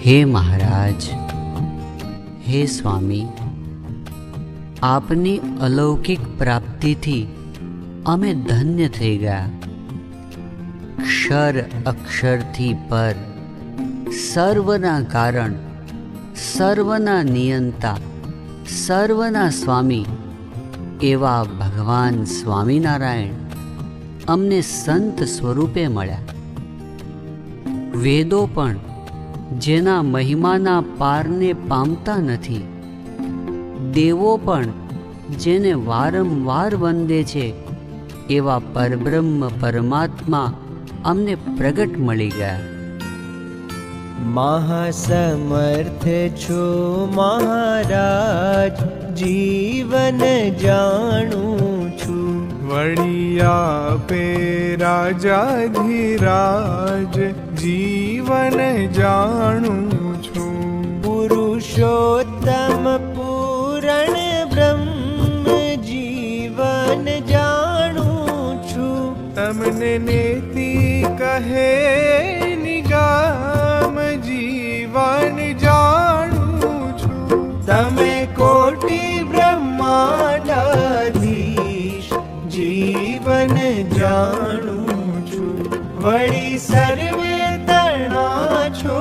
હે મહારાજ, હે સ્વામી, આપની અલૌકિક પ્રાપ્તિથી અમે ધન્ય થઈ ગયા. ક્ષર અક્ષરથી પર, સર્વના કારણ, સર્વના નિયંતા, સર્વના સ્વામી એવા ભગવાન સ્વામિનારાયણ અમને સંત સ્વરૂપે મળ્યા. વેદો પણ જેના મહિમાના પારને પામતા નથી, દેવો પણ જેને વારંવાર વંદે છે એવા પરબ્રહ્મ પરમાત્મા અમને પ્રગટ મળી ગયા. મહાસમર્થ છો મહારાજ, જીવન જાણું છું. વળી આપે રાજાધિરાજ, જીવન જાણું છું. પુરુષોત્તમ પૂરણ બ્રહ્મ, જીવન જાણું છું. તમને નેતિ કહે નિગમ, જીવન જાણું છું. તમે કોટી બ્રહ્માંડાધીશ, જીવન જાણું છું. વળી સર્વે તણા છો